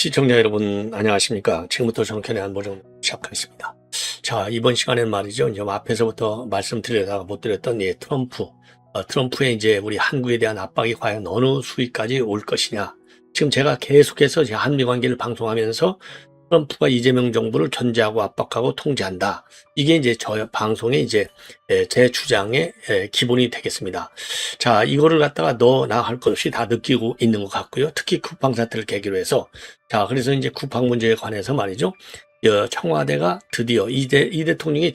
시청자 여러분 안녕하십니까. 지금부터 정권의 안보정 시작하겠습니다. 자, 이번 시간에는 말이죠. 이제 앞에서부터 말씀드리다가 못 드렸던 트럼프의 이제 우리 한국에 대한 압박이 과연 어느 수위까지 올 것이냐. 지금 제가 계속해서 제 한미 관계를 방송하면서 트럼프가 이재명 정부를 견제하고 압박하고 통제한다. 이게 이제 저 방송의 이제 제 주장의 기본이 되겠습니다. 자, 이거를 갖다가 나 할 것 없이 다 느끼고 있는 것 같고요. 특히 쿠팡 사태를 계기로 해서 자, 그래서 이제 쿠팡 문제에 관해서 말이죠. 청와대가 드디어 이 대통령의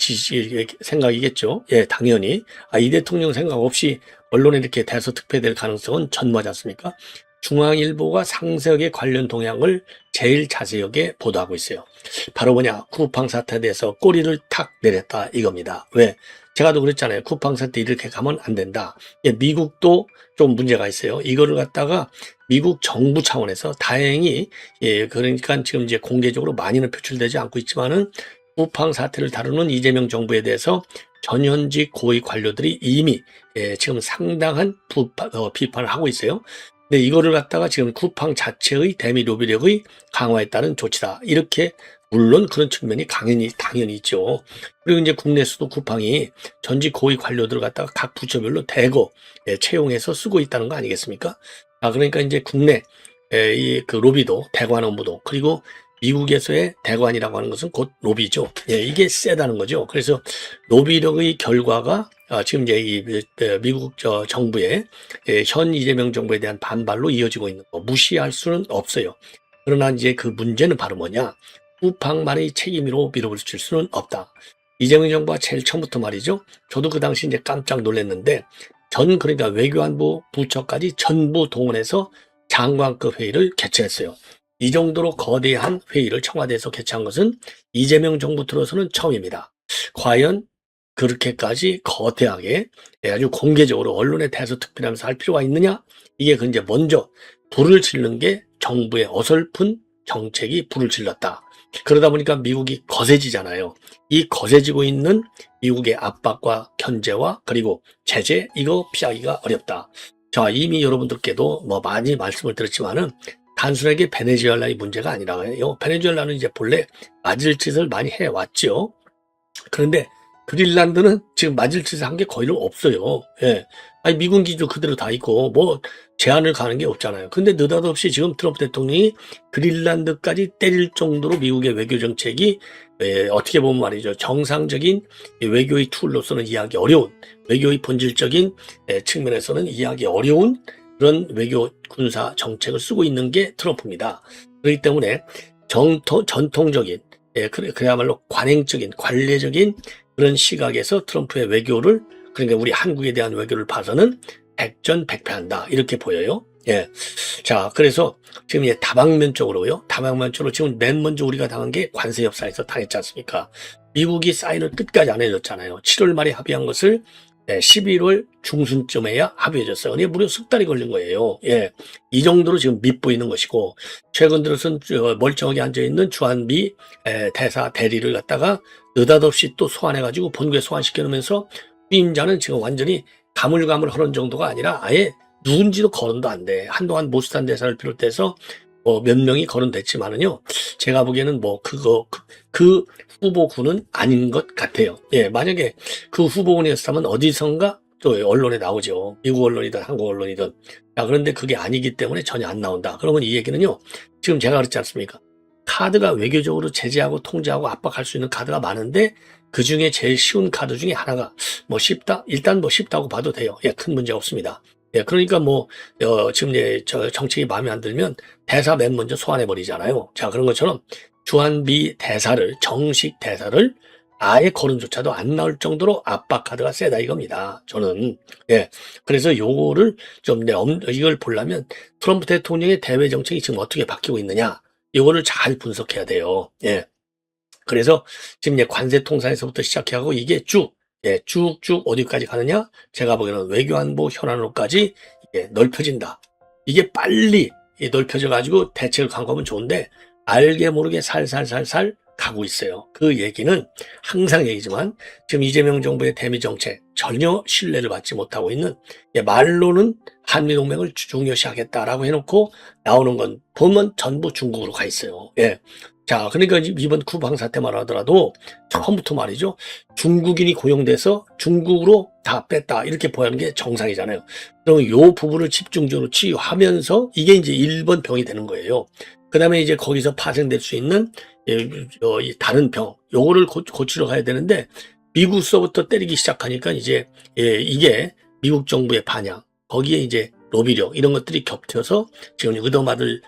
생각이겠죠. 예, 당연히. 이 대통령 생각 없이 언론에 이렇게 대서특패될 가능성은 전무하지 않습니까? 중앙일보가 상세하게 관련 동향을 제일 자세하게 보도하고 있어요. 바로 쿠팡 사태에 대해서 꼬리를 탁 내렸다 이겁니다. 왜? 제가도 그랬잖아요. 쿠팡 사태 이렇게 가면 안 된다. 예, 미국도 좀 문제가 있어요. 이거를 갖다가 미국 정부 차원에서 다행히 그러니까 지금 이제 공개적으로 많이는 표출되지 않고 있지만은 쿠팡 사태를 다루는 이재명 정부에 대해서 전현직 고위 관료들이 이미 지금 상당한 비판을 하고 있어요. 근데 이거를 갖다가 지금 쿠팡 자체의 대미 로비력의 강화에 따른 조치다. 이렇게 물론 그런 측면이 당연히 있죠. 그리고 이제 국내에서도 쿠팡이 전직 고위 관료들을 갖다가 각 부처별로 대거 채용해서 쓰고 있다는 거 아니겠습니까? 그러니까 이제 국내 그 로비도 대관 업무도 그리고 미국에서의 대관이라고 하는 것은 곧 로비죠. 이게 세다는 거죠. 그래서 로비력의 결과가 지금 이제 미국 정부의 현 이재명 정부에 대한 반발로 이어지고 있는 거 무시할 수는 없어요. 그러나 이제 그 문제는 바로 뭐냐? 쿠팡만의 책임으로 밀어붙일 수는 없다. 이재명 정부가 제일 처음부터 말이죠. 저도 그 당시 이제 깜짝 놀랐는데 그러니까 외교안보 부처까지 전부 동원해서 장관급 회의를 개최했어요. 이 정도로 거대한 회의를 청와대에서 개최한 것은 이재명 정부 들어서는 처음입니다. 과연 그렇게까지 거대하게 아주 공개적으로 언론에 대서특필하면서 할 필요가 있느냐? 이게 이제 먼저 불을 질른 게 정부의 어설픈 정책이 불을 질렀다. 그러다 보니까 미국이 거세지잖아요. 이 거세지고 있는 미국의 압박과 견제와 그리고 제재 이거 피하기가 어렵다. 자, 이미 여러분들께도 많이 말씀을 드렸지만은 단순하게 베네수엘라의 문제가 아니라요. 베네수엘라는 이제 본래 맞을 짓을 많이 해왔죠. 그런데 그린란드는 지금 맞을 짓을 한 게 거의 없어요. 예. 미군 기지도 그대로 다 있고 제한을 가는 게 없잖아요. 근데 느닷없이 지금 트럼프 대통령이 그린란드까지 때릴 정도로 미국의 외교 정책이 어떻게 보면 말이죠. 정상적인 외교의 툴로서는 이해하기 어려운 외교의 본질적인 측면에서는 이해하기 어려운 그런 외교 군사 정책을 쓰고 있는 게 트럼프입니다. 그렇기 때문에 전통적인 그야말로 관행적인 관례적인 그런 시각에서 트럼프의 외교를 그러니까 우리 한국에 대한 외교를 봐서는 백전백패한다 이렇게 보여요. 예. 자, 그래서 지금 다방면적으로요. 다방면적으로 지금 맨 먼저 우리가 당한 게 관세 협상에서 당했지 않습니까? 미국이 사인을 끝까지 안 해줬잖아요. 7월 말에 합의한 것을 11월 중순쯤에야 합의해졌어요. 근데 무려 석 달이 걸린 거예요. 예. 이 정도로 지금 밉보이는 것이고, 최근 들어선 멀쩡하게 앉아있는 주한미 대사 대리를 갖다가 느닷없이 또 소환해가지고 본국에 소환시켜 놓으면서 후임자는 지금 완전히 가물가물하는 정도가 아니라 아예 누군지도 거론도 안 돼. 한동안 모스탄 대사를 비롯해서 몇 명이 거론됐지만은요, 제가 보기에는 그 후보군은 아닌 것 같아요. 예, 만약에 그 후보군이었다면 어디선가 또 언론에 나오죠. 미국 언론이든 한국 언론이든. 그런데 그게 아니기 때문에 전혀 안 나온다. 그러면 이 얘기는요, 지금 제가 그랬지 않습니까? 카드가 외교적으로 제재하고 통제하고 압박할 수 있는 카드가 많은데 그 중에 제일 쉬운 카드 중에 하나가 쉽다? 일단 쉽다고 봐도 돼요. 예, 큰 문제 없습니다. 예, 그러니까 지금 저 정책이 마음에 안 들면 대사 맨 먼저 소환해버리잖아요. 자, 그런 것처럼 주한미 정식 대사를 아예 거론조차도 안 나올 정도로 압박 카드가 세다 이겁니다. 저는. 예. 그래서 요거를 이걸 보려면 트럼프 대통령의 대외 정책이 지금 어떻게 바뀌고 있느냐. 이거를 잘 분석해야 돼요. 예. 그래서 지금 관세 통상에서부터 시작해가고 이게 쭉쭉 어디까지 가느냐? 제가 보기에는 외교안보 현안으로까지 이게 넓혀진다. 이게 빨리 넓혀져가지고 대책을 강구하면 좋은데 알게 모르게 살살살살 가고 있어요. 그 얘기는 항상 얘기지만 지금 이재명 정부의 대미 정책 전혀 신뢰를 받지 못하고 있는, 말로는 한미동맹을 중요시하겠다라고 해놓고 나오는 건 보면 전부 중국으로 가 있어요. 예. 자, 그러니까 이번 쿠방 사태만 하더라도 처음부터 말이죠. 중국인이 고용돼서 중국으로 다 뺐다, 이렇게 보이는 게 정상이잖아요. 그럼 요 부분을 집중적으로 치유하면서 이게 이제 1번 병이 되는 거예요. 그 다음에 이제 거기서 파생될 수 있는 다른 병, 요거를 고치러 가야 되는데, 미국서부터 때리기 시작하니까 이제 이게 미국 정부의 반향, 거기에 이제 로비력, 이런 것들이 겹쳐서 지금 의도받을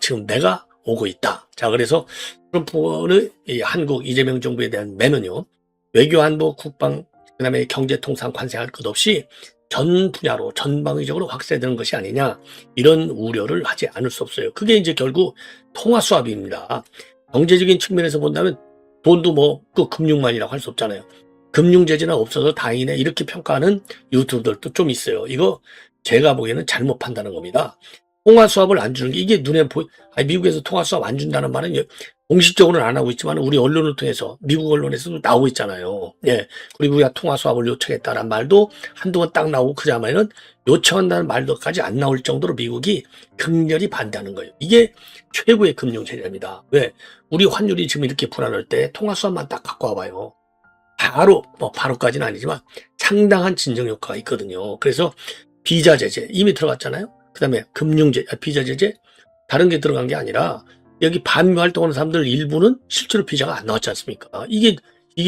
지금 내가 오고 있다. 자, 그래서 트럼프는 한국 이재명 정부에 대한 매는요, 외교, 안보, 국방, 그다음에 경제, 통상, 관세할 것 없이 전 분야로 전방위적으로 확대되는 것이 아니냐, 이런 우려를 하지 않을 수 없어요. 그게 이제 결국 통화 수합입니다. 경제적인 측면에서 본다면 돈도 뭐 그 금융만이라고 할 수 없잖아요. 금융 제재는 없어서 다행이네, 이렇게 평가하는 유튜브들도 좀 있어요. 이거 제가 보기에는 잘못 판단한 겁니다. 통화 수합을 안 주는 게 이게 눈에 미국에서 통화 수합 안 준다는 말은 공식적으로는 안 하고 있지만 우리 언론을 통해서 미국 언론에서도 나오고 있잖아요. 예. 그리고 우리가 통화 수합을 요청했다는 말도 한동안 딱 나오고, 그자마는 요청한다는 말도까지 안 나올 정도로 미국이 극렬히 반대하는 거예요. 이게 최고의 금융 제재입니다. 왜? 우리 환율이 지금 이렇게 불안할 때 통화 수합만 딱 갖고 와봐요. 바로까지는 아니지만 상당한 진정 효과가 있거든요. 그래서 비자 제재 이미 들어갔잖아요. 그 다음에 비자 제재, 다른 게 들어간 게 아니라 여기 반미 활동하는 사람들 일부는 실제로 비자가 안 나왔지 않습니까? 이게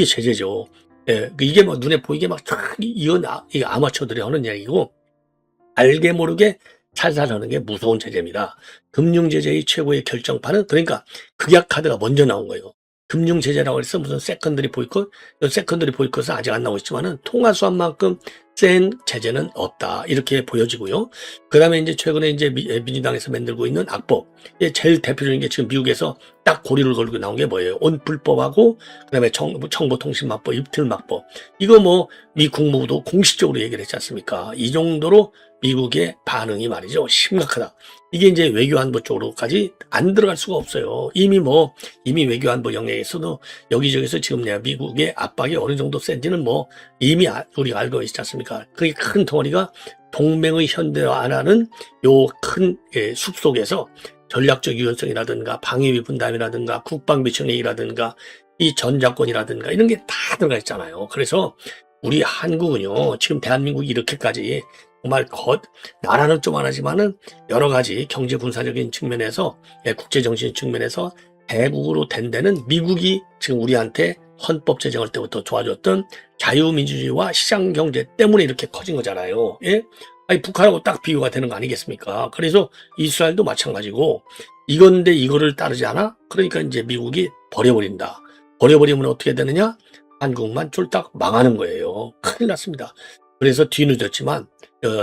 제재죠. 예, 이게 뭐 눈에 보이게 이게 아마추어들이 하는 얘기고, 알게 모르게 살살 하는 게 무서운 제재입니다. 금융 제재의 최고의 결정판은, 그러니까 극약 카드가 먼저 나온 거예요. 금융 제재라고 해서 무슨 세컨더리 보이콧, 세컨더리 보이콧은 아직 안 나오고 있지만은 통화 수합만큼 센 제재는 없다, 이렇게 보여지고요. 그 다음에 이제 최근에 이제 민주당에서 만들고 있는 악법, 제일 대표적인 게 지금 미국에서 딱 고리를 걸고 나온 게 뭐예요? 온불법하고 그 다음에 정보통신망법, 입틀망법. 이거 뭐 미 국무부도 공식적으로 얘기를 했지 않습니까? 이 정도로 미국의 반응이 말이죠, 심각하다. 이게 이제 외교안보 쪽으로까지 안 들어갈 수가 없어요. 이미 외교안보 영역에서도 여기저기서 지금 미국의 압박이 어느 정도 센지는 뭐 이미 우리가 알고 있지 않습니까? 그게 큰 덩어리가 동맹의 현대화라는 요 큰 숲 속에서 전략적 유연성이라든가 방위비 분담이라든가 국방비 청약이라든가 이 전자권이라든가 이런 게 다 들어가 있잖아요. 그래서 우리 한국은요, 지금 대한민국이 이렇게까지 정말 나라는 좀 안 하지만은 여러 가지 경제 군사적인 측면에서, 국제정신 측면에서 대국으로 된 데는 미국이 지금 우리한테 헌법 제정할 때부터 도와줬던 자유민주주의와 시장경제 때문에 이렇게 커진 거잖아요. 예? 아니, 북한하고 딱 비교가 되는 거 아니겠습니까? 그래서 이스라엘도 마찬가지고, 이건데 이거를 따르지 않아? 그러니까 이제 미국이 버려버린다. 버려버리면 어떻게 되느냐? 한국만 쫄딱 망하는 거예요. 큰일 났습니다. 그래서 뒤늦었지만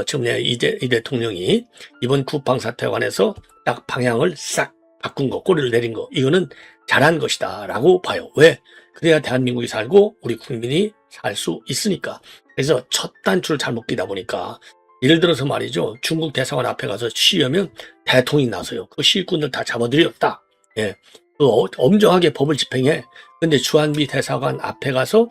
지금 이 대통령이 이번 쿠팡 사태에 관해서 딱 방향을 싹 바꾼 거, 꼬리를 내린 거, 이거는 잘한 것이다 라고 봐요. 왜? 그래야 대한민국이 살고 우리 국민이 살 수 있으니까. 그래서 첫 단추를 잘못 끼다 보니까, 예를 들어서 말이죠, 중국 대사관 앞에 가서 시위하면 대통령이 나서요. 그 시위꾼들 다 잡아들였다. 예. 엄정하게 법을 집행해. 근데 주한미 대사관 앞에 가서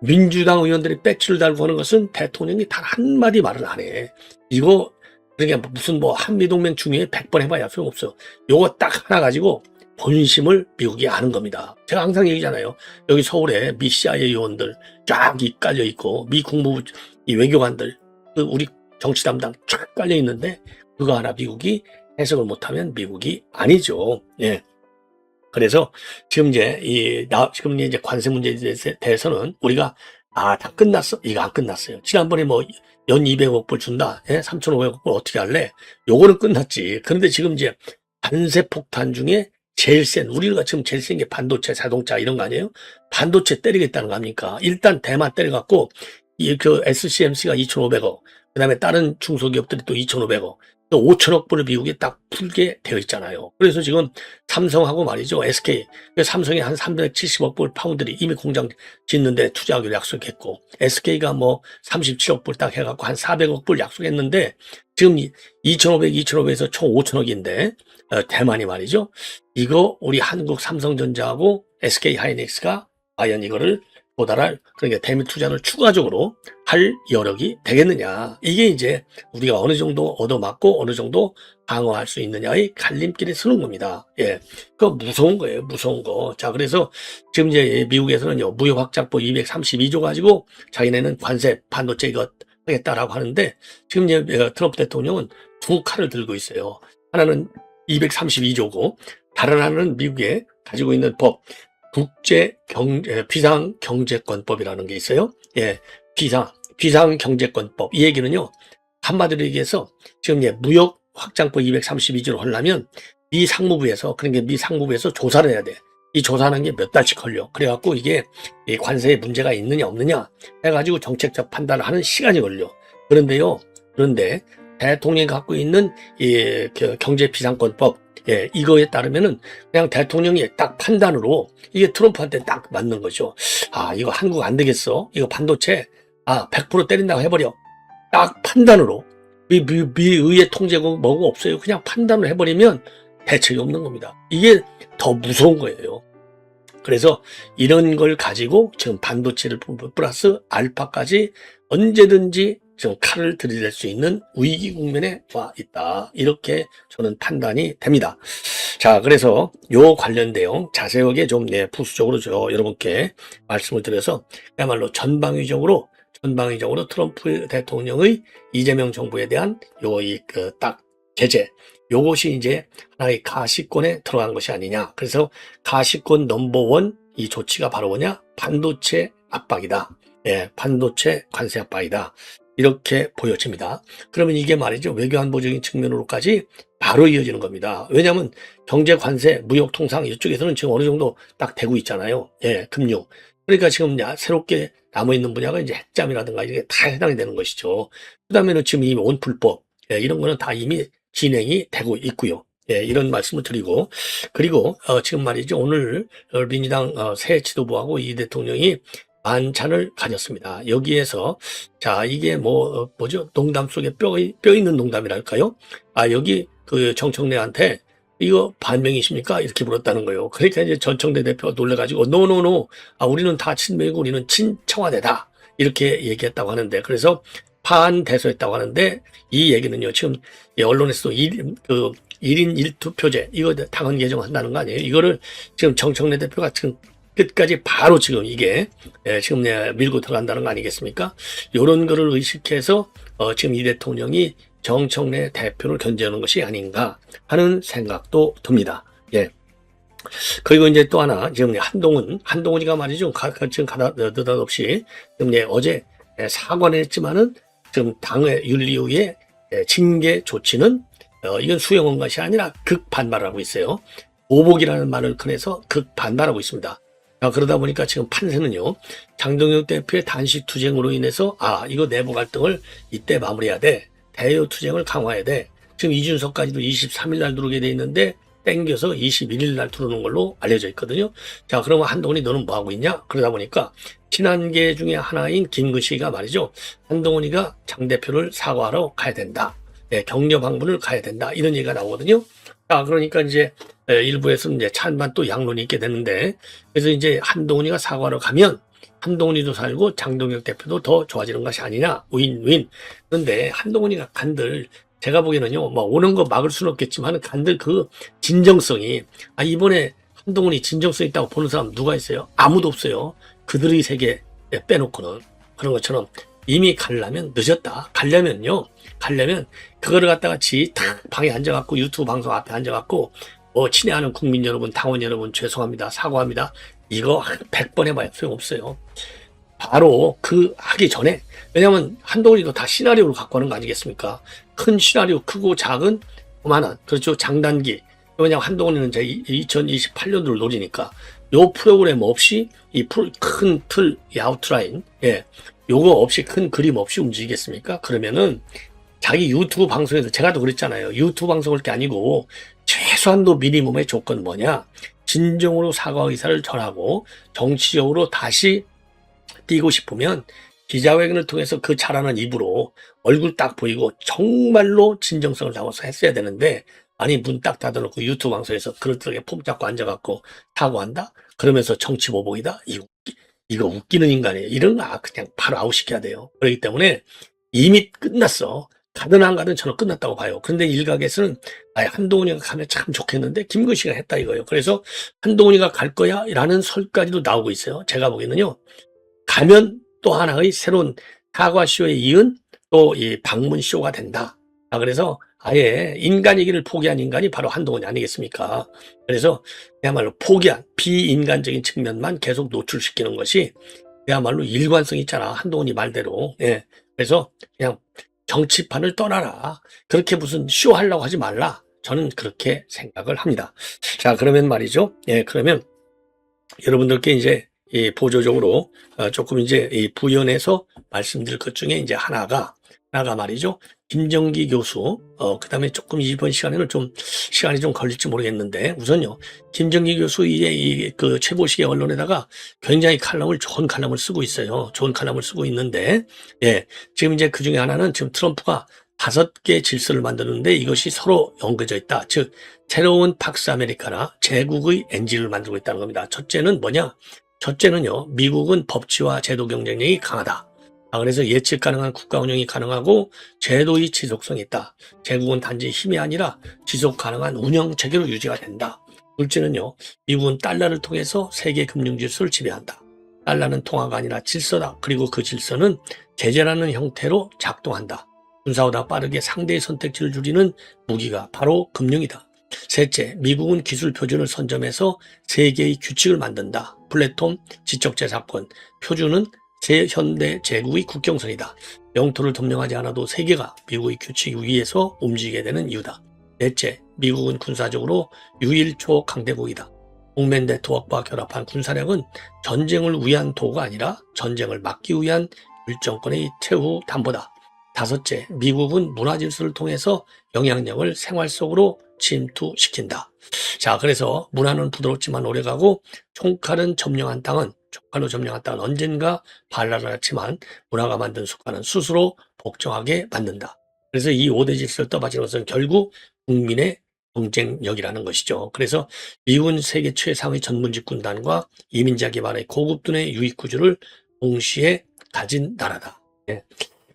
민주당 의원들이 배지를 달고 하는 것은 대통령이 단 한마디 말을 안 해. 이거 그러니까 무슨 한미동맹 중에 100번 해봐야 소용없어. 요거 딱 하나 가지고 본심을 미국이 아는 겁니다. 제가 항상 얘기잖아요. 여기 서울에 미 CIA 요원들 쫙 깔려 있고, 미 국무부 이 외교관들, 우리 정치 담당 쫙 깔려 있는데, 그거 하나 미국이 해석을 못하면 미국이 아니죠. 예. 그래서 지금 지금 이제 관세 문제에 대해서는 우리가 다 끝났어. 이거 안 끝났어요. 지난번에 연 200억 불 준다. 예? 3,500억 불 어떻게 할래? 요거는 끝났지. 그런데 지금 이제 관세 폭탄 중에 제일 센, 우리가 지금 제일 센 게 반도체, 자동차 이런 거 아니에요? 반도체 때리겠다는 거 아닙니까? 일단 대만 때려갖고 SCMC가 2,500억, 그 다음에 다른 중소기업들이 또 2,500억, 또 5천억 불을 미국에 딱 풀게 되어 있잖아요. 그래서 지금 삼성하고 말이죠, SK, 삼성이 한 370억 불 파운드리 이미 공장 짓는데 투자하기로 약속했고, SK가 37억 불 딱 해갖고 한 400억 불 약속했는데, 지금 2,500에서 총 5천억인데, 대만이 말이죠, 이거 우리 한국 삼성전자하고 SK 하이닉스가 과연 이거를 도달할, 그러니까 대미 투자를 추가적으로 할 여력이 되겠느냐. 이게 이제 우리가 어느 정도 얻어맞고 어느 정도 방어할 수 있느냐의 갈림길에 서는 겁니다. 예. 그거 무서운 거예요. 무서운 거. 자, 그래서 지금 이제 미국에서는요, 무역 확장법 232조 가지고 자기네는 관세 반도체 이거 하겠다라고 하는데, 지금 이제 트럼프 대통령은 두 칼을 들고 있어요. 하나는 232조고, 다른 하나는 미국에 가지고 있는 법, 비상경제권법이라는 게 있어요. 예, 비상경제권법. 이 얘기는요, 한마디로 얘기해서 지금 무역 확장법 232조를 하려면 미 상무부에서, 그러니까 미 상무부에서 조사를 해야 돼. 이 조사하는 게 몇 달씩 걸려. 그래갖고 이게 이 관세에 문제가 있느냐 없느냐 해가지고 정책적 판단을 하는 시간이 걸려. 그런데 대통령이 갖고 있는 이 경제비상권법, 예, 이거에 따르면은 그냥 대통령이 딱 판단으로 이게 트럼프한테 딱 맞는 거죠. 아, 이거 한국 안 되겠어. 이거 반도체 100% 때린다고 해버려. 딱 판단으로 미의회 통제고 뭐고 없어요. 그냥 판단을 해버리면 대책이 없는 겁니다. 이게 더 무서운 거예요. 그래서 이런 걸 가지고 지금 반도체를 플러스 알파까지 언제든지 지금 칼을 들이댈 수 있는 위기 국면에 와 있다. 이렇게 저는 판단이 됩니다. 자, 그래서 요 관련 내용 자세하게 좀 부수적으로 여러분께 말씀을 드려서 그야말로 전방위적으로 트럼프 대통령의 이재명 정부에 대한 딱 제재, 요것이 이제 하나의 가시권에 들어간 것이 아니냐. 그래서 가시권 넘버원 이 조치가 바로 뭐냐? 반도체 압박이다. 예, 반도체 관세 압박이다. 이렇게 보여집니다. 그러면 이게 말이죠. 외교안보적인 측면으로까지 바로 이어지는 겁니다. 왜냐하면 경제 관세, 무역 통상 이쪽에서는 지금 어느 정도 딱 되고 있잖아요. 예, 금융. 그러니까 지금 새롭게 남아있는 분야가 이제 핵잠이라든가 이게 다 해당이 되는 것이죠. 그 다음에는 지금 이 온풀법, 예, 이런 거는 다 이미 진행이 되고 있고요. 예, 이런 말씀을 드리고, 그리고 지금 말이죠. 오늘 민주당 새 지도부하고 이 대통령이 만찬을 가졌습니다. 여기에서 자, 이게 뭐죠? 농담 속에 뼈 있는 농담이랄까요? 여기 그 정청래한테 이거 반명이십니까? 이렇게 물었다는 거예요. 그러니까 이제 전청래 대표가 놀래가지고 노노노, 우리는 다 친명이고 우리는 친청와대다 이렇게 얘기했다고 하는데, 그래서 반대소했다고 하는데, 이 얘기는요 지금 언론에서도 1인 1투표제 이거 당헌 개정한다는 거 아니에요? 이거를 지금 정청래 대표가 지금 끝까지 바로 지금 이게 지금 밀고 들어간다는 거 아니겠습니까? 이런 거를 의식해서 지금 이 대통령이 정청래 대표를 견제하는 것이 아닌가 하는 생각도 듭니다. 예. 그리고 이제 또 하나 지금 한동훈이가 말이죠. 지금 느닷없이 지금 어제 사과를 했지만은 지금 당의 윤리위의 징계 조치는 이건 수용한 것이 아니라 극반발하고 있어요. 오복이라는 말을 꺼내서 극반발하고 있습니다. 그러다 보니까 지금 판세는요, 장동혁 대표의 단식 투쟁으로 인해서 이거 내부 갈등을 이때 마무리해야 돼. 대여 투쟁을 강화해야 돼. 지금 이준석까지도 23일 날 들어오게 돼 있는데 땡겨서 21일 날 들어오는 걸로 알려져 있거든요. 자, 그러면 한동훈이 너는 뭐 하고 있냐? 그러다 보니까 친한계 중에 하나인 김근식이가 말이죠. 한동훈이가 장 대표를 사과하러 가야 된다. 네, 격려 방문을 가야 된다. 이런 얘기가 나오거든요. 자, 그러니까 이제 일부에서는 이제 찬반 또 양론이 있게 되는데, 그래서 이제 한동훈이가 사과하러 가면 한동훈이도 살고 장동혁 대표도 더 좋아지는 것이 아니냐, 윈윈. 그런데 한동훈이가 간들 제가 보기에는요, 오는 거 막을 수는 없겠지만 간들 그 진정성이, 이번에 한동훈이 진정성 있다고 보는 사람 누가 있어요? 아무도 없어요. 그들의 세계 빼놓고는. 그런 것처럼 이미 가려면 늦었다. 가려면 그거를 갖다가 딱 방에 앉아갖고 유튜브 방송 앞에 앉아갖고 친애하는 국민 여러분, 당원 여러분 죄송합니다. 사과합니다. 이거 100번 해봐야 소용없어요. 바로 하기 전에, 왜냐면 한동훈이도 다 시나리오를 갖고 하는 거 아니겠습니까? 큰 시나리오, 크고 작은 그만한, 그렇죠, 장단기. 왜냐면 한동훈이는 이제 2028년도를 노리니까 요 프로그램 없이 큰 틀, 이 아웃라인, 요거 없이, 큰 그림 없이 움직이겠습니까? 그러면은 자기 유튜브 방송에서, 제가 또 그랬잖아요. 유튜브 방송할 게 아니고 최소한도 미니멈의 조건은 뭐냐? 진정으로 사과 의사를 전하고 정치적으로 다시 뛰고 싶으면 기자회견을 통해서 그 잘하는 입으로 얼굴 딱 보이고 정말로 진정성을 담아서 했어야 되는데, 아니 문 딱 닫아놓고 유튜브 방송에서 그럴듯하게 폼 잡고 앉아갖고 사고한다? 그러면서 정치 보복이다? 이거 웃기는 인간이에요. 이런 거 그냥 바로 아웃시켜야 돼요. 그렇기 때문에 이미 끝났어. 가든 안 가든 저는 끝났다고 봐요. 그런데 일각에서는 한동훈이가 가면 참 좋겠는데 김건희가 했다 이거예요. 그래서 한동훈이가 갈 거야 라는 설까지도 나오고 있어요. 제가 보기에는요. 가면 또 하나의 새로운 사과쇼에 이은 또 이 방문쇼가 된다. 그래서 아예 인간 얘기를 포기한 인간이 바로 한동훈이 아니겠습니까? 그래서 그야말로 포기한 비인간적인 측면만 계속 노출시키는 것이 그야말로 일관성 있잖아. 한동훈이 말대로. 예. 그래서 그냥 정치판을 떠나라. 그렇게 무슨 쇼 하려고 하지 말라. 저는 그렇게 생각을 합니다. 자, 그러면 말이죠. 예, 그러면 여러분들께 이제 이 보조적으로 조금 이제 이 부연해서 말씀드릴 것 중에 이제 하나가 말이죠. 김정기 교수, 그 다음에 조금 이번 시간에는 좀 시간이 좀 걸릴지 모르겠는데 우선요. 김정기 교수 이제 그 최보식의 언론에다가 굉장히 좋은 칼럼을 쓰고 있어요. 좋은 칼럼을 쓰고 있는데, 예. 지금 이제 그 중에 하나는 지금 트럼프가 5개 질서를 만드는데 이것이 서로 엮어져 있다. 즉, 새로운 팍스 아메리카나 제국의 엔진을 만들고 있다는 겁니다. 첫째는 뭐냐? 첫째는요. 미국은 법치와 제도 경쟁력이 강하다. 그래서 예측 가능한 국가 운영이 가능하고 제도의 지속성이 있다. 제국은 단지 힘이 아니라 지속 가능한 운영 체계로 유지가 된다. 둘째는요. 미국은 달러를 통해서 세계 금융 질서를 지배한다. 달러는 통화가 아니라 질서다. 그리고 그 질서는 제재라는 형태로 작동한다. 군사보다 빠르게 상대의 선택지를 줄이는 무기가 바로 금융이다. 셋째, 미국은 기술 표준을 선점해서 세계의 규칙을 만든다. 플랫폼, 지적재산권, 표준은 현대 제국의 국경선이다. 영토를 점령하지 않아도 세계가 미국의 규칙 위에서 움직이게 되는 이유다. 넷째, 미국은 군사적으로 유일초 강대국이다. 동맹 네트워크와 결합한 군사력은 전쟁을 위한 도구가 아니라 전쟁을 막기 위한 결정권의 최후 담보다. 다섯째, 미국은 문화 질서를 통해서 영향력을 생활 속으로 침투시킨다. 자, 그래서 문화는 부드럽지만 오래가고 총칼로 점령한 땅은 언젠가 반란을 했지만 문화가 만든 습관은 스스로 복종하게 만든다. 그래서 이 5대 질서를 떠받치는 것은 결국 국민의 경쟁력이라는 것이죠. 그래서 미국은 세계 최상의 전문직 군단과 이민자 기반의 고급둔의 유익 구조를 동시에 가진 나라다. 예.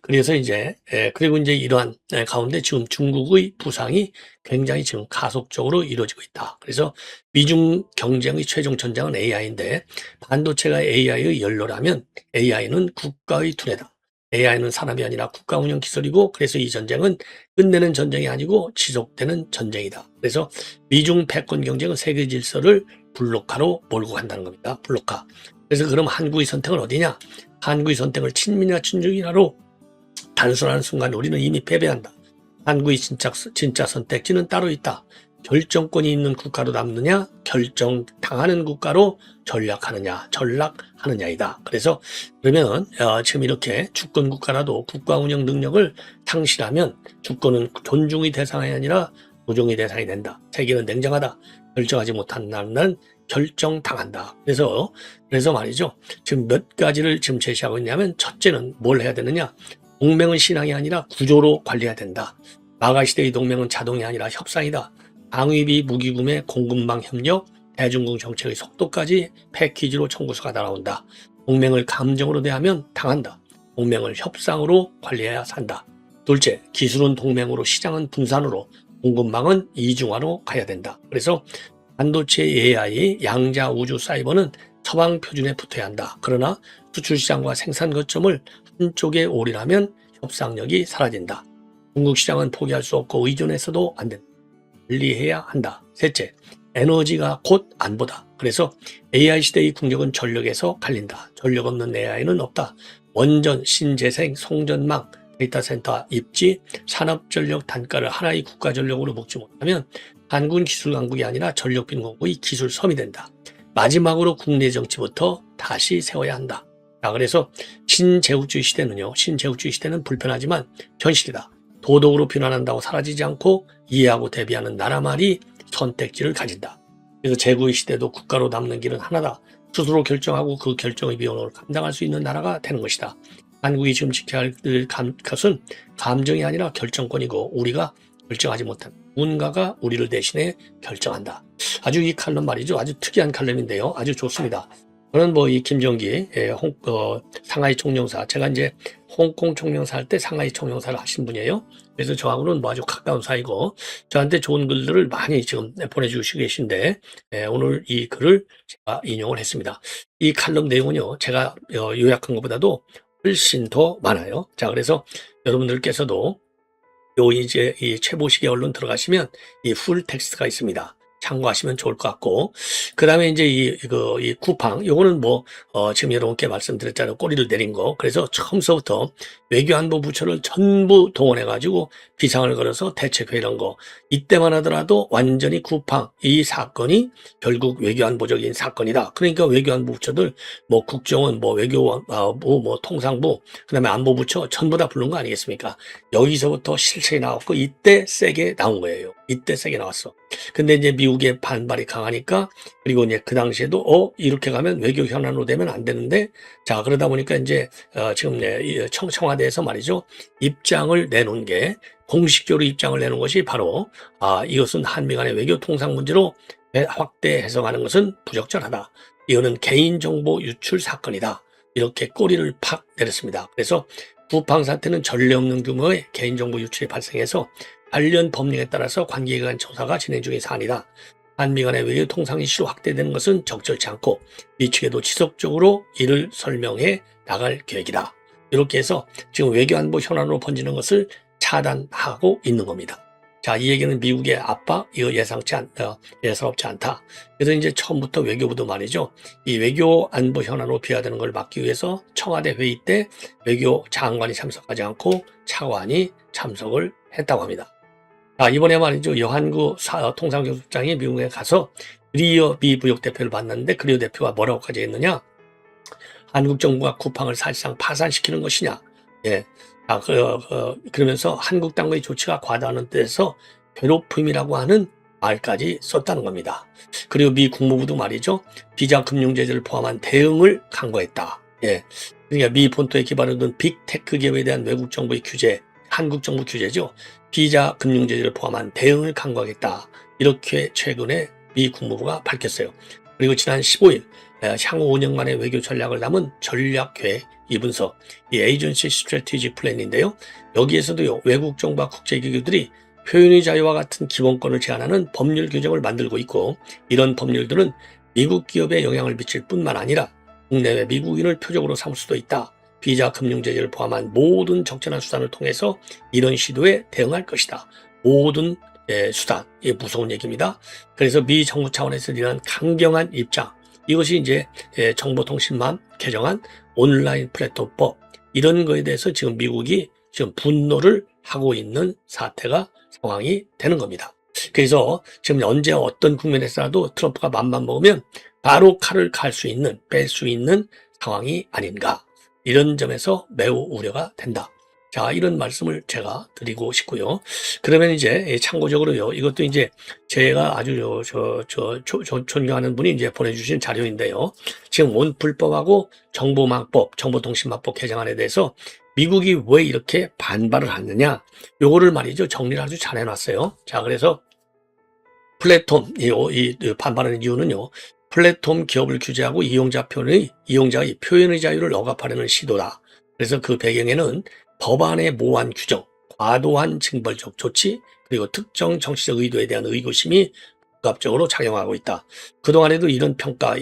그래서 이제 그리고 이제 이러한 가운데 지금 중국의 부상이 굉장히 지금 가속적으로 이루어지고 있다. 그래서 미중 경쟁의 최종 전장은 AI인데 반도체가 AI의 연료라면 AI는 국가의 두뇌다. AI는 산업이 아니라 국가 운영 기술이고 그래서 이 전쟁은 끝내는 전쟁이 아니고 지속되는 전쟁이다. 그래서 미중 패권 경쟁은 세계 질서를 블록화로 몰고 간다는 겁니다. 블록화. 그래서 그럼 한국의 선택은 어디냐? 한국의 선택을 친미나 친중이나로 단순한 순간 우리는 이미 패배한다. 한국의 진짜 선택지는 따로 있다. 결정권이 있는 국가로 남느냐, 결정당하는 국가로 전락하느냐이다. 그래서 그러면 지금 이렇게 주권 국가라도 국가 운영 능력을 상실하면 주권은 존중의 대상이 아니라 조종의 대상이 된다. 세계는 냉정하다. 결정하지 못한 나는 결정당한다. 그래서 말이죠. 지금 몇 가지를 지금 제시하고 있냐면 첫째는 뭘 해야 되느냐? 동맹은 신앙이 아니라 구조로 관리해야 된다. 마가시대의 동맹은 자동이 아니라 협상이다. 방위비, 무기구매, 공급망 협력, 대중국 정책의 속도까지 패키지로 청구서가 날아온다. 동맹을 감정으로 대하면 당한다. 동맹을 협상으로 관리해야 산다. 둘째, 기술은 동맹으로, 시장은 분산으로, 공급망은 이중화로 가야 된다. 그래서 반도체, AI, 양자, 우주, 사이버는 서방 표준에 붙어야 한다. 그러나 수출 시장과 생산 거점을 한쪽에 올인하면 협상력이 사라진다. 중국 시장은 포기할 수 없고 의존해서도 안 된다. 분리해야 한다. 셋째, 에너지가 곧 안보다. 그래서 AI 시대의 국력은 전력에서 갈린다. 전력 없는 AI는 없다. 원전, 신재생, 송전망, 데이터 센터 입지, 산업전력 단가를 하나의 국가전력으로 묶지 못하면 한국은 기술 강국이 아니라 전력 빈곤국의 기술 섬이 된다. 마지막으로 국내 정치부터 다시 세워야 한다. 그래서 신제국주의 시대는 불편하지만 현실이다. 도덕으로 비난한다고 사라지지 않고 이해하고 대비하는 나라말이 선택지를 가진다. 그래서 제국의 시대도 국가로 남는 길은 하나다. 스스로 결정하고 그 결정의 비용을 감당할 수 있는 나라가 되는 것이다. 한국이 지금 지켜야 할 것은 감정이 아니라 결정권이고 우리가 결정하지 못한 누군가가 우리를 대신해 결정한다. 아주 이 칼럼 말이죠. 아주 특이한 칼럼인데요. 아주 좋습니다. 저는 뭐 이 김정기 상하이 총영사, 제가 이제 홍콩 총영사 할 때 상하이 총영사를 하신 분이에요. 그래서 저하고는 뭐 아주 가까운 사이고 저한테 좋은 글들을 많이 지금 보내주시고 계신데 오늘 이 글을 제가 인용을 했습니다. 이 칼럼 내용은요, 제가 요약한 것보다도 훨씬 더 많아요. 자, 그래서 여러분들께서도 이제 이 최보식의 언론 들어가시면 이 풀 텍스트가 있습니다. 참고하시면 좋을 것 같고, 그 다음에 이제 이 쿠팡, 요거는 뭐, 지금 여러분께 말씀드렸잖아요. 꼬리를 내린 거. 그래서 처음서부터 외교안보 부처를 전부 동원해가지고 비상을 걸어서 대책회 이런 거. 이때만 하더라도 완전히 쿠팡, 이 사건이 결국 외교안보적인 사건이다. 그러니까 외교안보 부처들, 뭐 국정원, 뭐 외교부, 뭐 통상부, 그 다음에 안보부처 전부 다 부른 거 아니겠습니까? 여기서부터 실책이 나왔고, 이때 세게 나온 거예요. 이때 세게 나왔어. 근데 이제 미국의 반발이 강하니까, 그리고 이제 그 당시에도 이렇게 가면 외교 현안으로 되면 안 되는데, 자, 그러다 보니까 이제 지금 청와대에서 말이죠, 입장을 내놓은 게, 공식적으로 입장을 내놓은 것이 바로 이것은 한미 간의 외교 통상 문제로 확대 해석하는 것은 부적절하다. 이거는 개인정보 유출 사건이다. 이렇게 꼬리를 팍 내렸습니다. 그래서 쿠팡 사태는 전례 없는 규모의 개인정보 유출이 발생해서 관련 법령에 따라서 관계기관 조사가 진행 중인 사안이다. 한미 간의 외교 통상 이슈로 확대되는 것은 적절치 않고 미 측에도 지속적으로 이를 설명해 나갈 계획이다. 이렇게 해서 지금 외교안보 현안으로 번지는 것을 차단하고 있는 겁니다. 자, 이 얘기는 미국의 압박, 이거 예사롭지 않다. 그래서 이제 처음부터 외교부도 말이죠. 이 외교 안보 현안으로 비화되는 걸 막기 위해서 청와대 회의 때 외교 장관이 참석하지 않고 차관이 참석을 했다고 합니다. 자, 이번에 말이죠. 여한구 통상교섭장이 미국에 가서 그리어 미 부역대표를 만났는데 그리어 대표가 뭐라고까지 했느냐. 한국 정부가 쿠팡을 사실상 파산시키는 것이냐. 예. 그러면서 한국 당국의 조치가 과다하는 데서 괴롭힘이라고 하는 말까지 썼다는 겁니다. 그리고 미 국무부도 말이죠. 비자 금융 제재를 포함한 대응을 강구했다. 예. 그러니까 미 본토에 기반을 둔 빅테크 기업에 대한 외국 정부의 규제, 한국 정부 규제죠. 비자 금융 제재를 포함한 대응을 강구하겠다. 이렇게 최근에 미 국무부가 밝혔어요. 그리고 지난 15일 향후 5년간의 외교 전략을 담은 전략계획 2분서, 이 에이전시 스트래티지 플랜인데요. 여기에서도요, 외국 정부와 국제기구들이 표현의 자유와 같은 기본권을 제한하는 법률 규정을 만들고 있고, 이런 법률들은 미국 기업에 영향을 미칠 뿐만 아니라 국내외 미국인을 표적으로 삼을 수도 있다. 비자 금융 제재를 포함한 모든 적절한 수단을 통해서 이런 시도에 대응할 것이다. 모든 수단, 이게 무서운 얘기입니다. 그래서 미 정부 차원에서 이러한 강경한 입장, 이것이 이제 정보통신망 개정안 온라인 플랫폼법, 이런 거에 대해서 지금 미국이 지금 분노를 하고 있는 상황이 되는 겁니다. 그래서 지금 언제 어떤 국면에서라도 트럼프가 맘만 먹으면 바로 칼을 뺄 수 있는 상황이 아닌가. 이런 점에서 매우 우려가 된다. 자, 이런 말씀을 제가 드리고 싶고요. 그러면 이제 참고적으로요, 이것도 이제 제가 아주 존경하는 분이 이제 보내주신 자료인데요. 지금 원풀법하고 정보망법, 정보통신망법 개정안에 대해서 미국이 왜 이렇게 반발을 하느냐, 요거를 말이죠, 정리를 아주 잘 해놨어요. 자, 그래서 플랫폼, 이 반발하는 이유는요, 플랫폼 기업을 규제하고 이용자의 표현의 자유를 억압하려는 시도다. 그래서 그 배경에는 법안의 모호한 규정, 과도한 징벌적 조치, 그리고 특정 정치적 의도에 대한 의구심이 복합적으로 작용하고 있다. 그동안에도 이런 평가,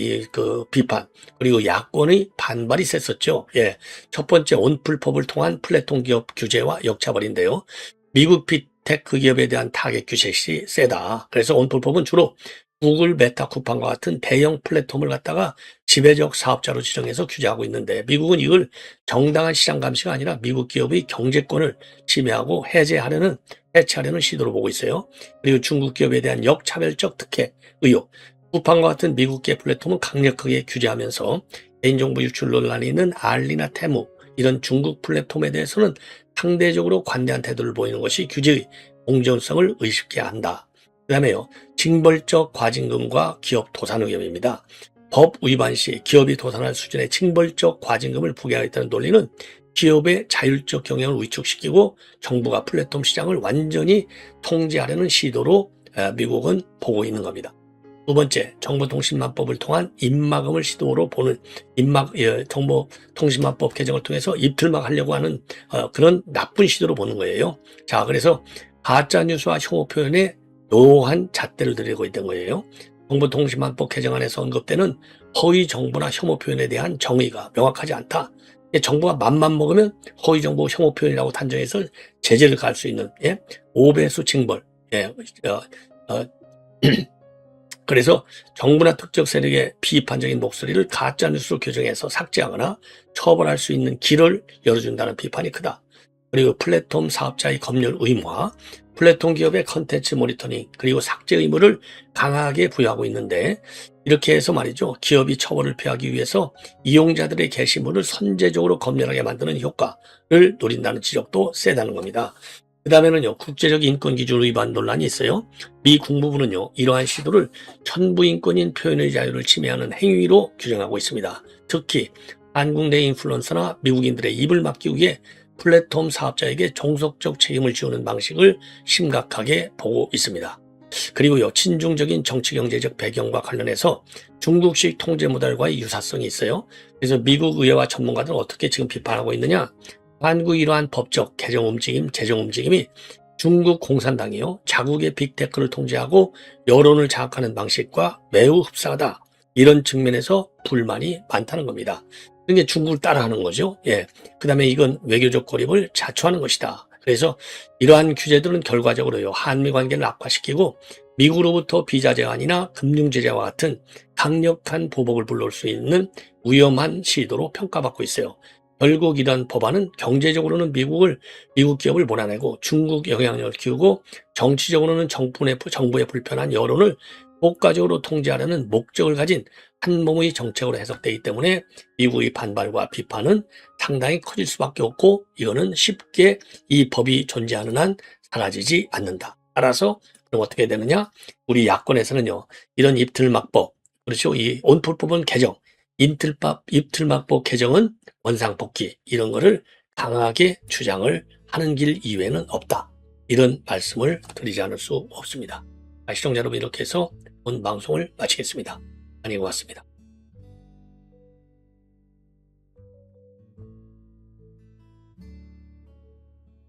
비판, 그리고 야권의 반발이 셌었죠. 예. 첫 번째, 온풀법을 통한 플랫폼 기업 규제와 역차별인데요. 미국 빅테크 기업에 대한 타겟 규제시 세다. 그래서 온풀법은 주로 구글, 메타, 쿠팡과 같은 대형 플랫폼을 갖다가 지배적 사업자로 지정해서 규제하고 있는데, 미국은 이걸 정당한 시장 감시가 아니라 미국 기업의 경제권을 침해하고 해체하려는 시도로 보고 있어요. 그리고 중국 기업에 대한 역차별적 특혜 의혹, 쿠팡과 같은 미국계 플랫폼은 강력하게 규제하면서 개인정보 유출 논란이 있는 알리나 테무, 이런 중국 플랫폼에 대해서는 상대적으로 관대한 태도를 보이는 것이 규제의 공정성을 의식해야 한다. 그 다음에요, 징벌적 과징금과 기업 도산 의혹입니다. 법 위반 시 기업이 도산할 수준의 징벌적 과징금을 부과하겠다는 논리는 기업의 자율적 경영을 위축시키고 정부가 플랫폼 시장을 완전히 통제하려는 시도로 미국은 보고 있는 겁니다. 두 번째, 정보통신망법을 통한 입막음을 시도로 보는 정보통신망법 개정을 통해서 입틀막 하려고 하는 그런 나쁜 시도로 보는 거예요. 자, 그래서 가짜뉴스와 혐오 표현에 묘한 잣대를 들이고 있던 거예요. 정보통신망법 개정안에서 언급되는 허위 정보나 혐오 표현에 대한 정의가 명확하지 않다. 정부가 맘만 먹으면 허위 정보, 혐오 표현이라고 단정해서 제재를 가할 수 있는 5배수 징벌. 그래서 정부나 특정 세력의 비판적인 목소리를 가짜뉴스로 규정해서 삭제하거나 처벌할 수 있는 길을 열어준다는 비판이 크다. 그리고 플랫폼 사업자의 검열 의무화, 플랫폼 기업의 컨텐츠 모니터링, 그리고 삭제 의무를 강하게 부여하고 있는데, 이렇게 해서 말이죠, 기업이 처벌을 피하기 위해서 이용자들의 게시물을 선제적으로 검열하게 만드는 효과를 노린다는 지적도 세다는 겁니다. 그 다음에는요, 국제적 인권 기준 위반 논란이 있어요. 미 국무부는요, 이러한 시도를 천부 인권인 표현의 자유를 침해하는 행위로 규정하고 있습니다. 특히 한국 내 인플루언서나 미국인들의 입을 막기 위해 플랫폼 사업자에게 종속적 책임을 지우는 방식을 심각하게 보고 있습니다. 그리고요, 친중적인 정치-경제적 배경과 관련해서 중국식 통제 모델과의 유사성이 있어요. 그래서 미국 의회와 전문가들은 어떻게 지금 비판하고 있느냐? 한국의 이러한 법적 개정 움직임, 재정 움직임이 중국 공산당이요, 자국의 빅테크를 통제하고 여론을 장악하는 방식과 매우 흡사하다. 이런 측면에서 불만이 많다는 겁니다. 그게 중국을 따라하는 거죠. 그 다음에 이건 외교적 고립을 자초하는 것이다. 그래서 이러한 규제들은 결과적으로요, 한미 관계를 악화시키고 미국으로부터 비자 제한이나 금융 제재와 같은 강력한 보복을 불러올 수 있는 위험한 시도로 평가받고 있어요. 결국 이런 법안은 경제적으로는 미국 기업을 몰아내고 중국 영향력을 키우고 정치적으로는 정부의 불편한 여론을 효과적으로 통제하려는 목적을 가진 한 몸의 정책으로 해석되기 때문에 미국의 반발과 비판은 상당히 커질 수밖에 없고, 이거는 쉽게 이 법이 존재하는 한 사라지지 않는다. 따라서 그럼 어떻게 되느냐? 우리 야권에서는요, 이런 입틀막법, 그렇죠? 이 온풀법은 개정, 입틀막법 개정은 원상복귀, 이런 거를 강하게 주장을 하는 길 이외에는 없다. 이런 말씀을 드리지 않을 수 없습니다. 시청자 여러분, 이렇게 해서 본 방송을 마치겠습니다. 안녕히 고맙습니다.